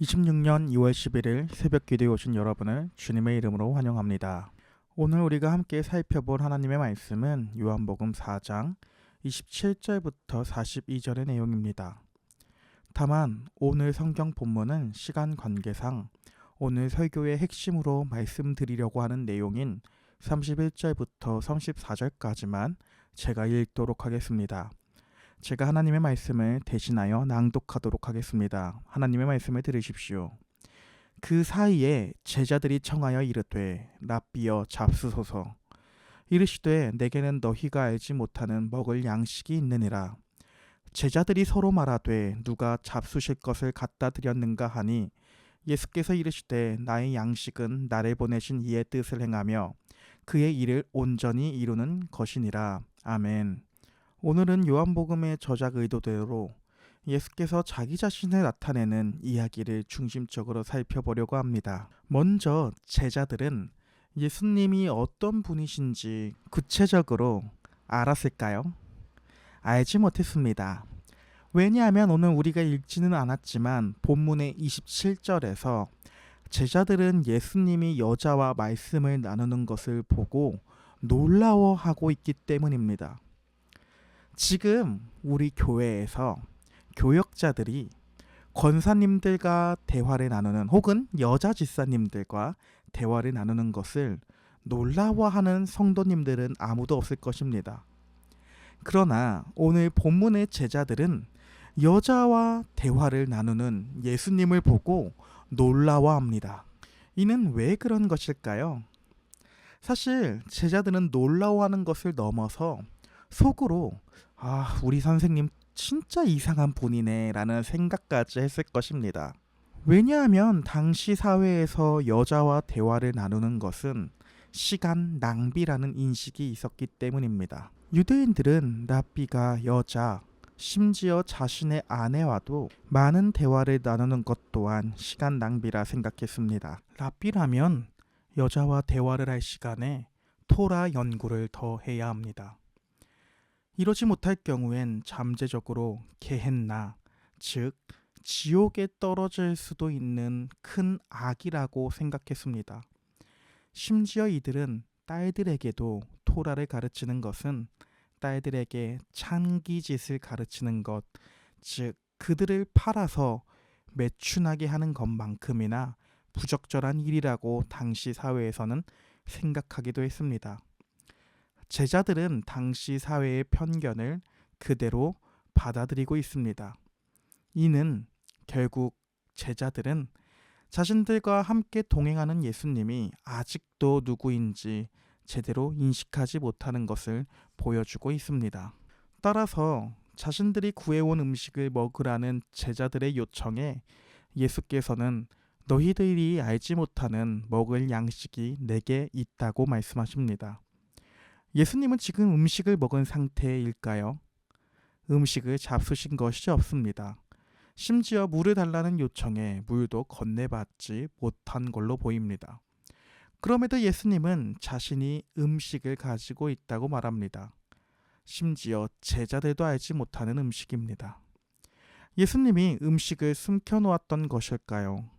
26년 2월 11일 새벽 기도에 오신 여러분을 주님의 이름으로 환영합니다. 오늘 우리가 함께 살펴볼 하나님의 말씀은 요한복음 4장 27절부터 42절의 내용입니다. 다만 오늘 성경 본문은 시간 관계상 오늘 설교의 핵심으로 말씀드리려고 하는 내용인 31절부터 34절까지만 제가 읽도록 하겠습니다. 제가 하나님의 말씀을 대신하여 낭독하도록 하겠습니다. 하나님의 말씀을 들으십시오. 그 사이에 제자들이 청하여 이르되 랍비여 잡수소서. 이르시되 내게는 너희가 알지 못하는 먹을 양식이 있느니라. 제자들이 서로 말하되 누가 잡수실 것을 갖다 드렸는가 하니 예수께서 이르시되 나의 양식은 나를 보내신 이의 뜻을 행하며 그의 일을 온전히 이루는 것이니라. 아멘. 오늘은 요한복음의 저작 의도대로 예수께서 자기 자신을 나타내는 이야기를 중심적으로 살펴보려고 합니다. 먼저 제자들은 예수님이 어떤 분이신지 구체적으로 알았을까요? 알지 못했습니다. 왜냐하면 오늘 우리가 읽지는 않았지만 본문의 27절에서 제자들은 예수님이 여자와 말씀을 나누는 것을 보고 놀라워하고 있기 때문입니다. 지금 우리 교회에서 교역자들이 권사님들과 대화를 나누는 혹은 여자 집사님들과 대화를 나누는 것을 놀라워하는 성도님들은 아무도 없을 것입니다. 그러나 오늘 본문의 제자들은 여자와 대화를 나누는 예수님을 보고 놀라워합니다. 이는 왜 그런 것일까요? 사실 제자들은 놀라워하는 것을 넘어서 속으로 우리 선생님 진짜 이상한 분이네 라는 생각까지 했을 것입니다. 왜냐하면 당시 사회에서 여자와 대화를 나누는 것은 시간 낭비라는 인식이 있었기 때문입니다. 유대인들은 랍비가 여자, 심지어 자신의 아내와도 많은 대화를 나누는 것 또한 시간 낭비라 생각했습니다. 랍비라면 여자와 대화를 할 시간에 토라 연구를 더 해야 합니다. 이러지 못할 경우엔 잠재적으로 게헨나, 즉 지옥에 떨어질 수도 있는 큰 악이라고 생각했습니다. 심지어 이들은 딸들에게도 토라를 가르치는 것은 딸들에게 찬기짓을 가르치는 것, 즉 그들을 팔아서 매춘하게 하는 것만큼이나 부적절한 일이라고 당시 사회에서는 생각하기도 했습니다. 제자들은 당시 사회의 편견을 그대로 받아들이고 있습니다. 이는 결국 제자들은 자신들과 함께 동행하는 예수님이 아직도 누구인지 제대로 인식하지 못하는 것을 보여주고 있습니다. 따라서 자신들이 구해온 음식을 먹으라는 제자들의 요청에 예수께서는 너희들이 알지 못하는 먹을 양식이 내게 있다고 말씀하십니다. 예수님은 지금 음식을 먹은 상태일까요? 음식을 잡수신 것이 없습니다. 심지어 물을 달라는 요청에 물도 건네받지 못한 걸로 보입니다. 그럼에도 예수님은 자신이 음식을 가지고 있다고 말합니다. 심지어 제자들도 알지 못하는 음식입니다. 예수님이 음식을 숨겨놓았던 것일까요?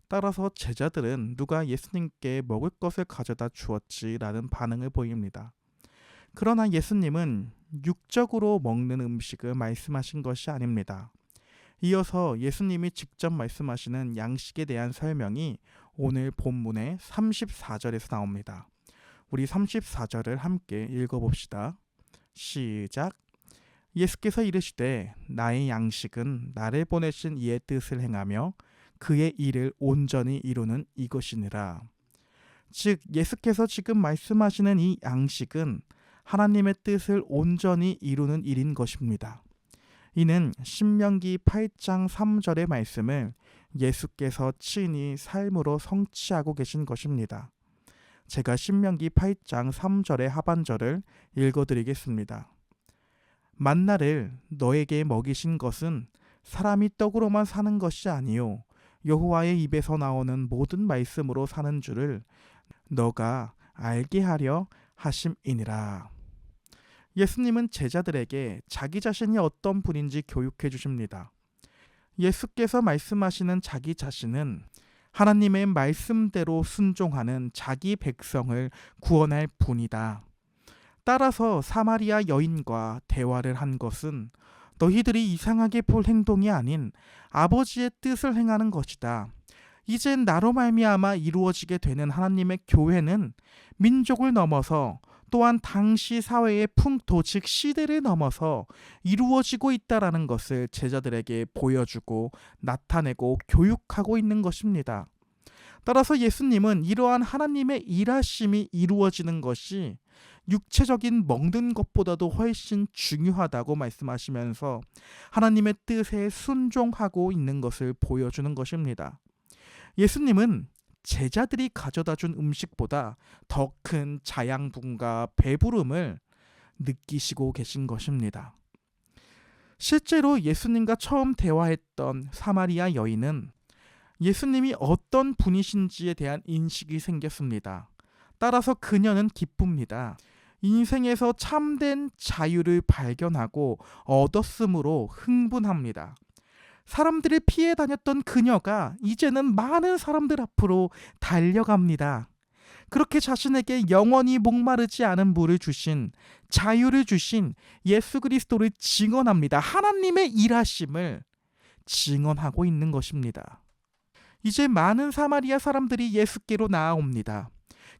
따라서 제자들은 누가 예수님께 먹을 것을 가져다 주었지라는 반응을 보입니다. 그러나 예수님은 육적으로 먹는 음식을 말씀하신 것이 아닙니다. 이어서 예수님이 직접 말씀하시는 양식에 대한 설명이 오늘 본문의 34절에서 나옵니다. 우리 34절을 함께 읽어봅시다. 시작. 예수께서 이르시되 나의 양식은 나를 보내신 이의 뜻을 행하며 그의 일을 온전히 이루는 이것이니라. 즉 예수께서 지금 말씀하시는 이 양식은 하나님의 뜻을 온전히 이루는 일인 것입니다. 이는 신명기 8장 3절의 말씀을 예수께서 친히 삶으로 성취하고 계신 것입니다. 제가 신명기 8장 3절의 하반절을 읽어드리겠습니다. 만나를 너에게 먹이신 것은 사람이 떡으로만 사는 것이 아니요 여호와의 입에서 나오는 모든 말씀으로 사는 줄을 너가 알게 하려 하심이니라. 예수님은 제자들에게 자기 자신이 어떤 분인지 교육해 주십니다. 예수께서 말씀하시는 자기 자신은 하나님의 말씀대로 순종하는 자기 백성을 구원할 분이다. 따라서 사마리아 여인과 대화를 한 것은 너희들이 이상하게 볼 행동이 아닌 아버지의 뜻을 행하는 것이다. 이젠 나로 말미암아 이루어지게 되는 하나님의 교회는 민족을 넘어서 또한 당시 사회의 풍토 즉 시대를 넘어서 이루어지고 있다라는 것을 제자들에게 보여주고 나타내고 교육하고 있는 것입니다. 따라서 예수님은 이러한 하나님의 일하심이 이루어지는 것이 육체적인 먹는 것보다도 훨씬 중요하다고 말씀하시면서 하나님의 뜻에 순종하고 있는 것을 보여주는 것입니다. 예수님은 제자들이 가져다 준 음식보다 더 큰 자양분과 배부름을 느끼시고 계신 것입니다. 실제로 예수님과 처음 대화했던 사마리아 여인은 예수님이 어떤 분이신지에 대한 인식이 생겼습니다. 따라서 그녀는 기쁩니다. 인생에서 참된 자유를 발견하고 얻었으므로 흥분합니다. 사람들을 피해 다녔던 그녀가 이제는 많은 사람들 앞으로 달려갑니다. 그렇게 자신에게 영원히 목마르지 않은 물을 주신, 자유를 주신 예수 그리스도를 증언합니다. 하나님의 일하심을 증언하고 있는 것입니다. 이제 많은 사마리아 사람들이 예수께로 나아옵니다.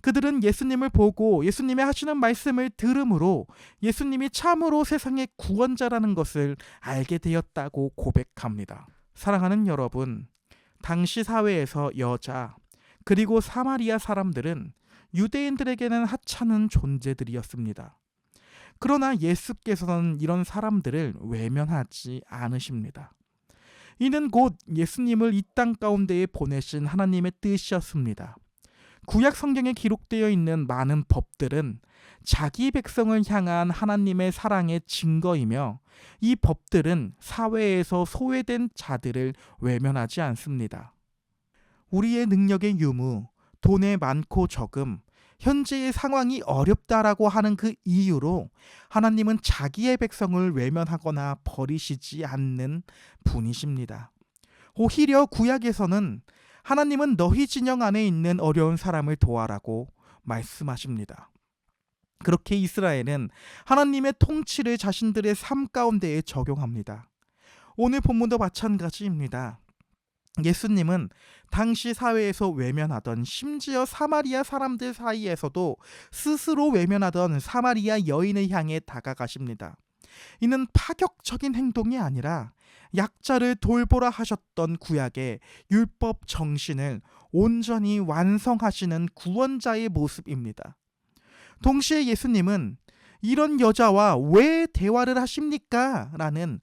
그들은 예수님을 보고 예수님이 하시는 말씀을 들음으로 예수님이 참으로 세상의 구원자라는 것을 알게 되었다고 고백합니다. 사랑하는 여러분, 당시 사회에서 여자 그리고 사마리아 사람들은 유대인들에게는 하찮은 존재들이었습니다. 그러나 예수께서는 이런 사람들을 외면하지 않으십니다. 이는 곧 예수님을 이 땅 가운데에 보내신 하나님의 뜻이었습니다. 구약 성경에 기록되어 있는 많은 법들은 자기 백성을 향한 하나님의 사랑의 증거이며 이 법들은 사회에서 소외된 자들을 외면하지 않습니다. 우리의 능력의 유무, 돈의 많고 적음, 현재의 상황이 어렵다라고 하는 그 이유로 하나님은 자기의 백성을 외면하거나 버리시지 않는 분이십니다. 오히려 구약에서는 하나님은 너희 진영 안에 있는 어려운 사람을 도와라고 말씀하십니다. 그렇게 이스라엘은 하나님의 통치를 자신들의 삶 가운데에 적용합니다. 오늘 본문도 마찬가지입니다. 예수님은 당시 사회에서 외면하던 심지어 사마리아 사람들 사이에서도 스스로 외면하던 사마리아 여인을 향해 다가가십니다. 이는 파격적인 행동이 아니라 약자를 돌보라 하셨던 구약의 율법 정신을 온전히 완성하시는 구원자의 모습입니다. 동시에 예수님은 이런 여자와 왜 대화를 하십니까? 라는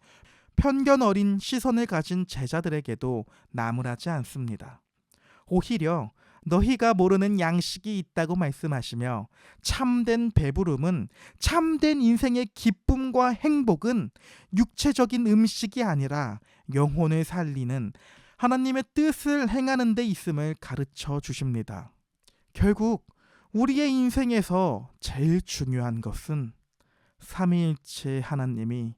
편견 어린 시선을 가진 제자들에게도 나무라지 않습니다. 오히려 너희가 모르는 양식이 있다고 말씀하시며 참된 배부름은 참된 인생의 기쁨과 행복은 육체적인 음식이 아니라 영혼을 살리는 하나님의 뜻을 행하는 데 있음을 가르쳐 주십니다. 결국 우리의 인생에서 제일 중요한 것은 삼위일체 하나님이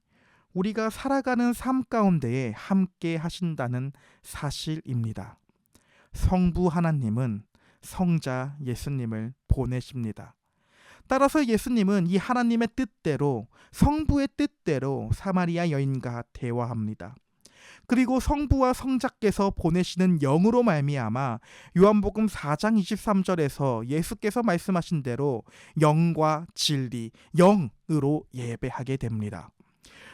우리가 살아가는 삶 가운데에 함께 하신다는 사실입니다. 성부 하나님은 성자 예수님을 보내십니다. 따라서 예수님은 이 하나님의 뜻대로 성부의 뜻대로 사마리아 여인과 대화합니다. 그리고 성부와 성자께서 보내시는 영으로 말미암아 요한복음 4장 23절에서 예수께서 말씀하신 대로 영과 진리, 영으로 예배하게 됩니다.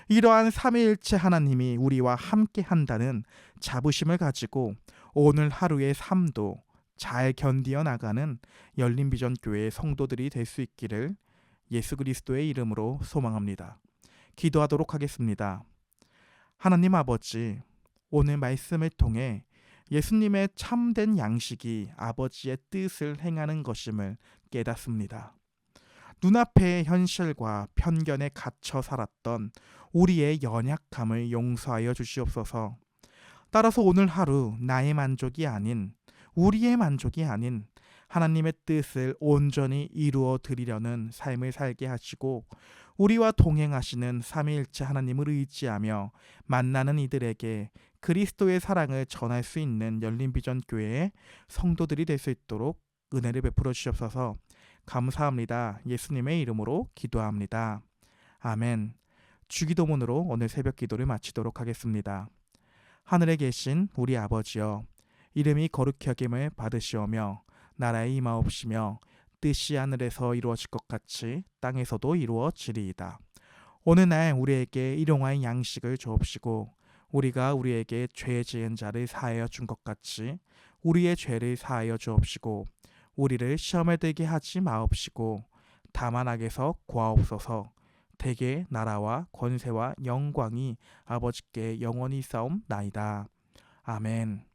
이러한 삼위일체 하나님이 우리와 함께 한다는 자부심을 가지고 오늘 하루의 삶도 잘 견디어 나가는 열린비전교회 성도들이 될 수 있기를 예수 그리스도의 이름으로 소망합니다. 기도하도록 하겠습니다. 하나님 아버지, 오늘 말씀을 통해 예수님의 참된 양식이 아버지의 뜻을 행하는 것임을 깨닫습니다. 눈앞의 현실과 편견에 갇혀 살았던 우리의 연약함을 용서하여 주시옵소서. 따라서 오늘 하루 나의 만족이 아닌, 우리의 만족이 아닌 하나님의 뜻을 온전히 이루어 드리려는 삶을 살게 하시고 우리와 동행하시는 삼위일체 하나님을 의지하며 만나는 이들에게 그리스도의 사랑을 전할 수 있는 열린비전교회의 성도들이 될 수 있도록 은혜를 베풀어 주시옵소서. 감사합니다. 예수님의 이름으로 기도합니다. 아멘. 주기도문으로 오늘 새벽 기도를 마치도록 하겠습니다. 하늘에 계신 우리 아버지여, 이름이 거룩히 여김을 받으시오며 나라의 임하옵시며 뜻이 하늘에서 이루어질 것 같이 땅에서도 이루어지리이다. 오늘날 우리에게 일용할 양식을 주옵시고 우리가 우리에게 죄 지은 자를 사하여 준 것 같이 우리의 죄를 사하여 주옵시고 우리를 시험에 들게 하지 마옵시고 다만 악에서 구하옵소서. 대개 나라와 권세와 영광이 아버지께 영원히 싸움나이다. 아멘.